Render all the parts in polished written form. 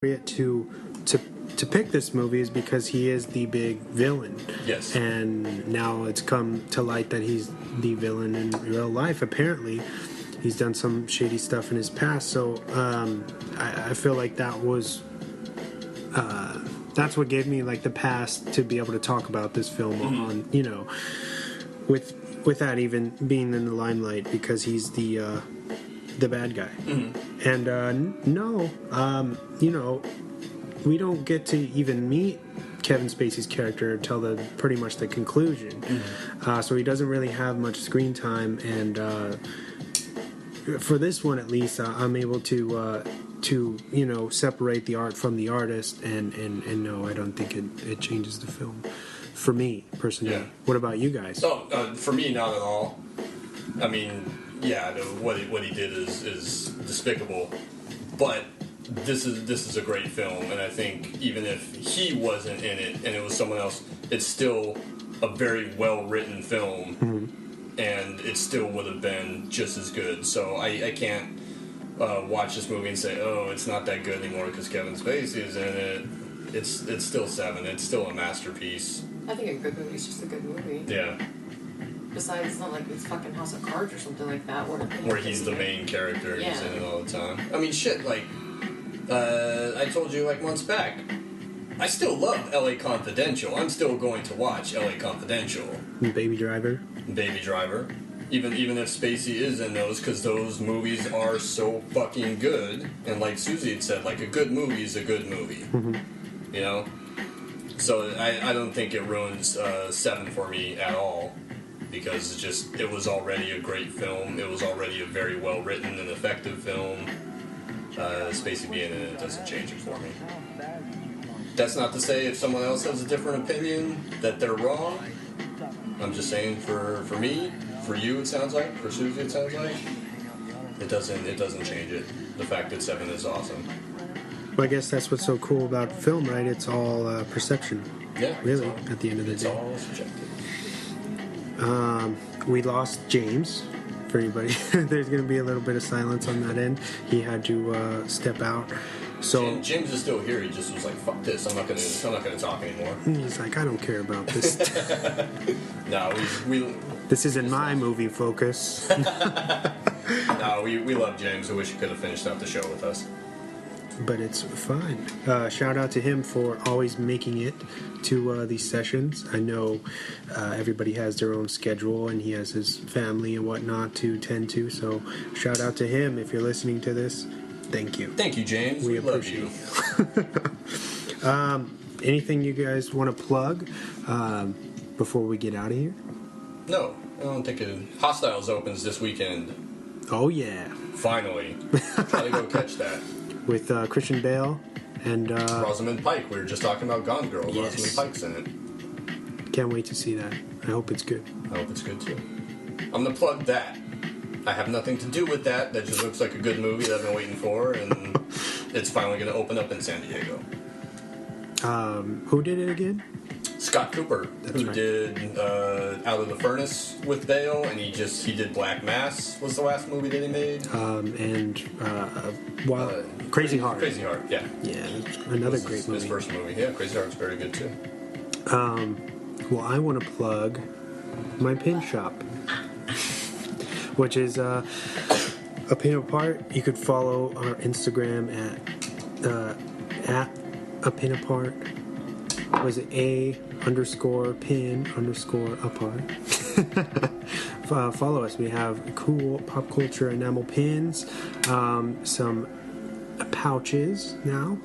to pick this movie is because he is the big villain. Yes. And now it's come to light that he's the villain in real life. Apparently, he's done some shady stuff in his past. So I feel like that was that's what gave me like the pass to be able to talk about this film on without even being in the limelight, because he's the bad guy. And we don't get to even meet Kevin Spacey's character until pretty much the conclusion. So he doesn't really have much screen time, and for this one at least, I'm able to separate the art from the artist, and no, I don't think it changes the film for me personally. Yeah. What about you guys? For me, not at all. I mean, yeah, what he did is despicable, but this is a great film, and I think even if he wasn't in it and it was someone else, it's still a very well written film, and it still would have been just as good. So I can't watch this movie and say, oh, it's not that good anymore because Kevin Spacey is in it. It's still 7. It's still a masterpiece. I think a good movie is just a good movie. Yeah. Besides, it's not like it's fucking House of Cards or something like that. Where he's the main character and he's in it all the time. I mean, shit, like, I told you, like, months back, I still love L.A. Confidential. I'm still going to watch L.A. Confidential. Baby Driver. Even if Spacey is in those, because those movies are so fucking good. And like Susie had said, like, a good movie is a good movie. You know? So I don't think it ruins 7 for me at all, because it was already a great film. It was already a very well written and effective film. Spacey being in it doesn't change it for me. That's not to say if someone else has a different opinion that they're wrong. I'm just saying for me, for you it sounds like, for Susie it sounds like, it doesn't change it. The fact that 7 is awesome. Well, I guess that's what's so cool about film, right? It's all perception. Yeah. Really, at the end of the day. It's all subjective. We lost James. For anybody, there's going to be a little bit of silence on that end. He had to step out. So James is still here. He just was like, "Fuck this! I'm not gonna talk anymore." He's like, "I don't care about this." No, we. This isn't my movie focus. No, we love James. I wish he could have finished out the show with us. But it's fine. Shout out to him for always making it to these sessions. I know everybody has their own schedule, and he has his family and whatnot to tend to. So shout out to him if you're listening to this. Thank you. Thank you, James. We love you. Anything you guys want to plug before we get out of here? No, I don't think it. Hostiles opens this weekend. Oh, yeah. Finally. Try to go catch that. With Christian Bale and Rosamund Pike. We were just talking about Gone Girl. Yes. Rosamund Pike's in it. Can't wait to see that. I hope it's good. I hope it's good too. I'm gonna plug that. I have nothing to do with that. That just looks like a good movie that I've been waiting for, and it's finally gonna open up in San Diego. Who did it again? Scott Cooper, who did Out of the Furnace with Bale, and he did Black Mass was the last movie that he made. Crazy Heart. Crazy Heart, yeah. Yeah, another great movie. His first movie, yeah. Crazy Heart's very good too. Well, I want to plug my pin shop, which is a pin apart. You could follow our Instagram at a pin apart. Was it _pin_apart? Follow us. We have cool pop culture enamel pins, some pouches now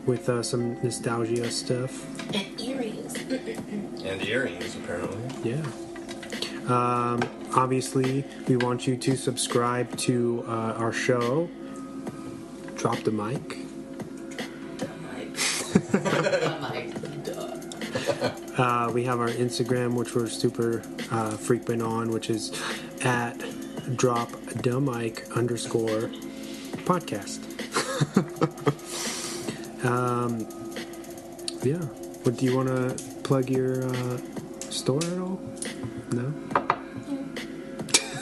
with some nostalgia stuff. And earrings. And earrings, apparently. Yeah. Obviously, we want you to subscribe to our show. Drop the mic. We have our Instagram, which we're super frequent on, which is at @dropthemic_podcast. Yeah. What do you want to plug your store at all? No.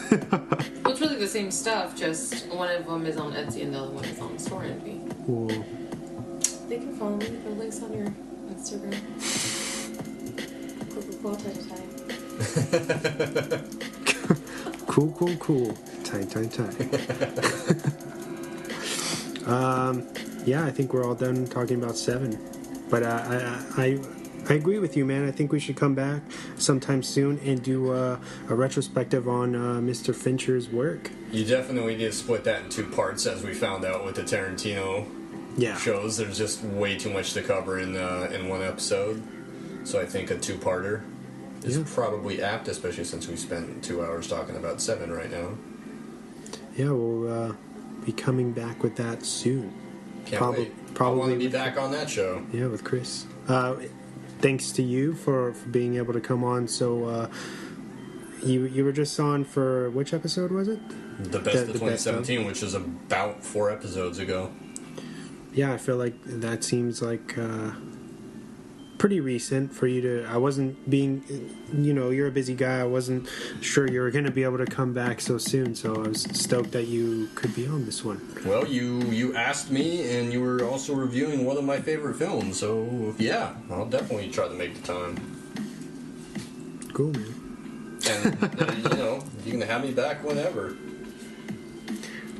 Well, it's really the same stuff. Just one of them is on Etsy and the other one is on Store Envy. Well, They can follow me. The link's on your Instagram. Cool. Tight. Yeah, I think we're all done talking about Seven. But I agree with you, man. I think we should come back sometime soon and do a retrospective on Mr. Fincher's work. You definitely need to split that in 2 parts, as we found out with the Tarantino shows. There's just way too much to cover in one episode. So I think a 2-parter is probably apt, especially since we spent 2 hours talking about Seven right now. Yeah, we'll be coming back with that soon. Can't wait. I want to be back on that show. Yeah, with Chris. Thanks to you for being able to come on. So you were just on for which episode was it? The best of 2017, which is about 4 episodes ago. Yeah, I feel like that seems like pretty recent for you to... I wasn't being... you're a busy guy. I wasn't sure you were going to be able to come back so soon, so I was stoked that you could be on this one. Well, you asked me, and you were also reviewing one of my favorite films, so yeah, I'll definitely try to make the time. Cool, man. And, you can have me back whenever.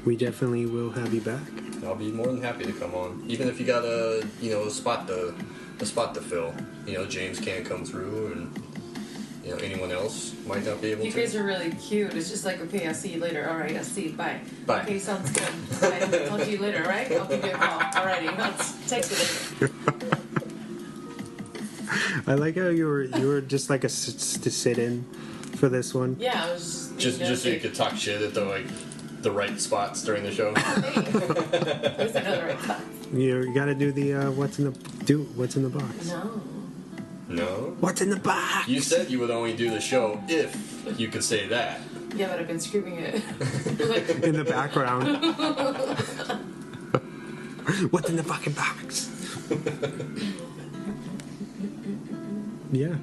We definitely will have you back. I'll be more than happy to come on. Even if you got a spot to fill. James can't come through, and anyone else might not be able to. You guys are really cute. It's just like, okay, I'll see you later. All right, I'll see you. Bye. Bye. Okay, sounds good. Bye. I'll talk to you later, all right? I'll give you a call. Alrighty, I'll text you later. I like how you were just like to sit in for this one. Yeah, I was just so you could talk shit at the right spots during the show. At least I know the right spots. You got to do the what's in the box. No. What's in the box? You said you would only do the show if you could say that. Yeah, but I've been screaming it in the background. What's in the fucking box? Yeah.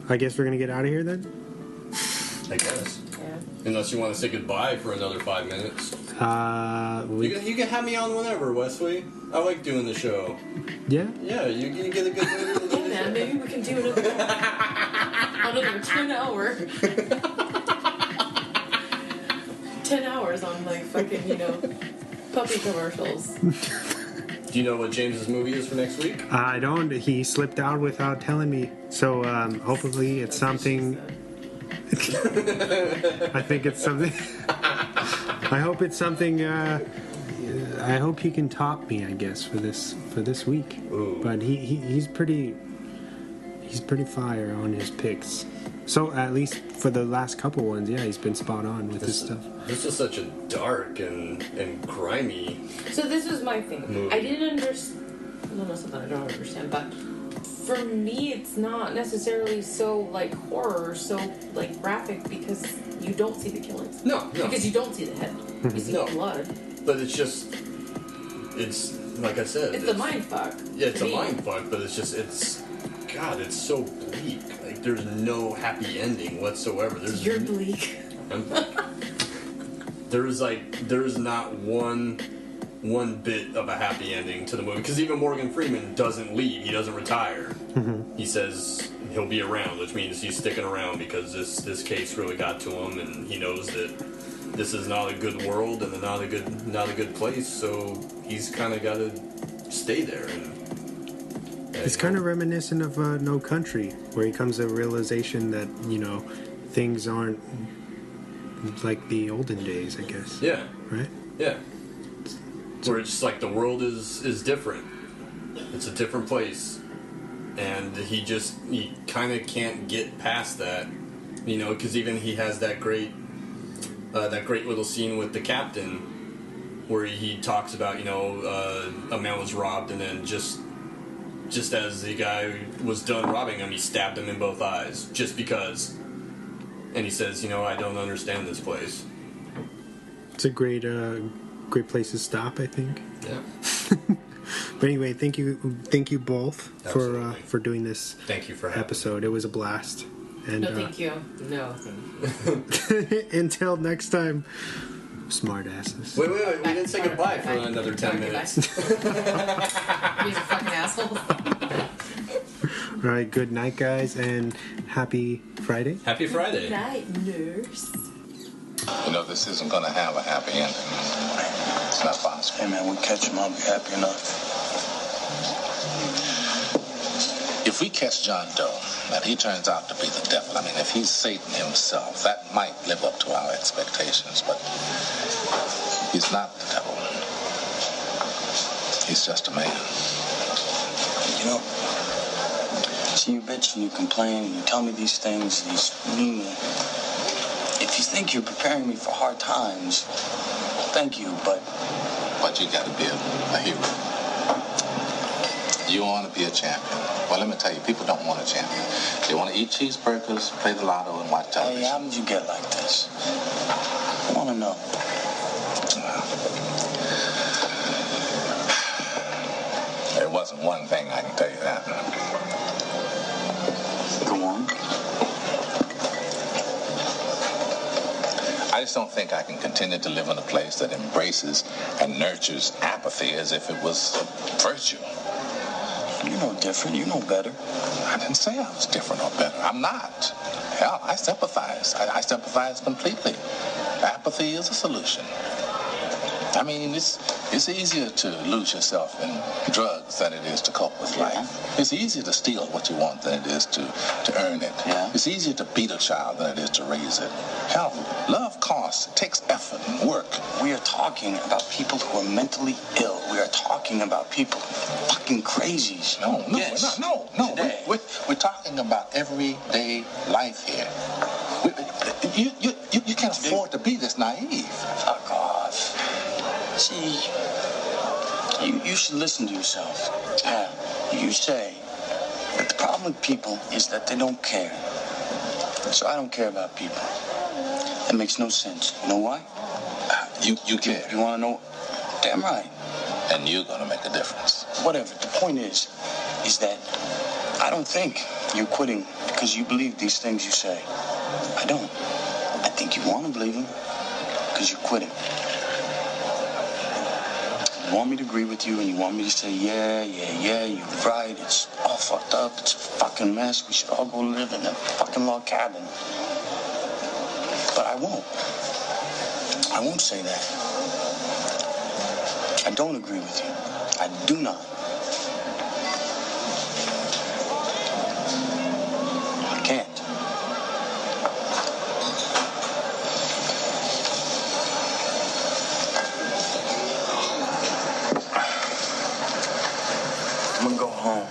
I guess we're gonna get out of here then. I guess. Yeah. Unless you want to say goodbye for another 5 minutes. You can have me on whenever, Wesley. I like doing the show. Yeah? Yeah, you get a good movie to do. Yeah, man, maybe we can do another 10 hour. 10 hours on, like, fucking, puppy commercials. Do you know what James's movie is for next week? I don't. He slipped out without telling me. So, hopefully it's something... I think it's something... I hope it's something... I hope he can top me, I guess, for this week. Ooh. But he's pretty fire on his picks. So at least for the last couple ones, yeah, he's been spot on with his stuff. This is such a dark and grimy. So this was my thing. Movie. I didn't understand. Well, not something I don't understand, but for me, it's not necessarily so like horror, so like graphic because you don't see the killings. No. Because you don't see the head. You see blood. But it's like I said. It's a mind fuck. Yeah, it's a mind fuck, but God, it's so bleak. Like, there's no happy ending whatsoever. You're bleak. There is not one bit of a happy ending to the movie. Because even Morgan Freeman doesn't leave. He doesn't retire. Mm-hmm. He says he'll be around, which means he's sticking around because this case really got to him, and he knows that this is not a good world and not a good place. So he's kind of got to stay there. It's kind of reminiscent of No Country, where he comes to a realization that, things aren't like the olden days, I guess. Yeah. Right? Yeah. Where it's like the world is different. It's a different place. And he kind of can't get past that, because even he has that great little scene with the captain where he talks about, a man was robbed and then just as the guy was done robbing him, he stabbed him in both eyes, just because. And he says, I don't understand this place. It's a great place to stop, I think. Yeah. But anyway, thank you both for doing this. Thank you for having episode. me. It was a blast. And, No, thank you. No. Until next time, smart asses. Wait. We didn't say goodbye for another 10 minutes. He's a fucking assholes. All right, good night, guys, and happy Friday. Happy Friday. Night, nurse. You know, this isn't going to have a happy ending. It's not possible. Hey, man, we catch him, I'll be happy enough. If we catch John Doe and he turns out to be the devil, I mean, if he's Satan himself, that might live up to our expectations, but he's not the devil. He's just a man. You know, see, you bitch and you complain and you tell me these things, these mean. If you think you're preparing me for hard times, thank you, but you got to be a hero. You want to be a champion. Well, let me tell you, people don't want a champion. They want to eat cheeseburgers, play the lotto, and watch television. hey, how did you get like this? I want to know. There wasn't one thing, I can tell you that. Go on. I just don't think I can continue to live in a place that embraces and nurtures apathy as if it was a virtue. You know different. You know better. I didn't say I was different or better. I'm not. Hell, I sympathize. I sympathize completely. Apathy is a solution. I mean, it's easier to lose yourself in drugs than it is to cope with life. It's easier to steal what you want than it is to earn it. Yeah. It's easier to beat a child than it is to raise it. Hell, love costs. It takes effort and work. We are talking about people who are mentally ill. We are talking about people fucking crazies. No. Yes. No. Today. We're talking about everyday life here. You can't afford to be this naive. Fuck off. See, you should listen to yourself. Yeah. You say that the problem with people is that they don't care. So I don't care about people. That makes no sense. You know why? You care. You want to know? Damn right. And you're going to make a difference. Whatever. The point is that I don't think you're quitting because you believe these things you say. I don't. I think you want to believe them because you're quitting. You want me to agree with you and you want me to say, yeah, you're right. It's all fucked up. It's a fucking mess. We should all go live in a fucking log cabin. But I won't. I won't say that. I don't agree with you. I do not. I can't. I'm gonna go home.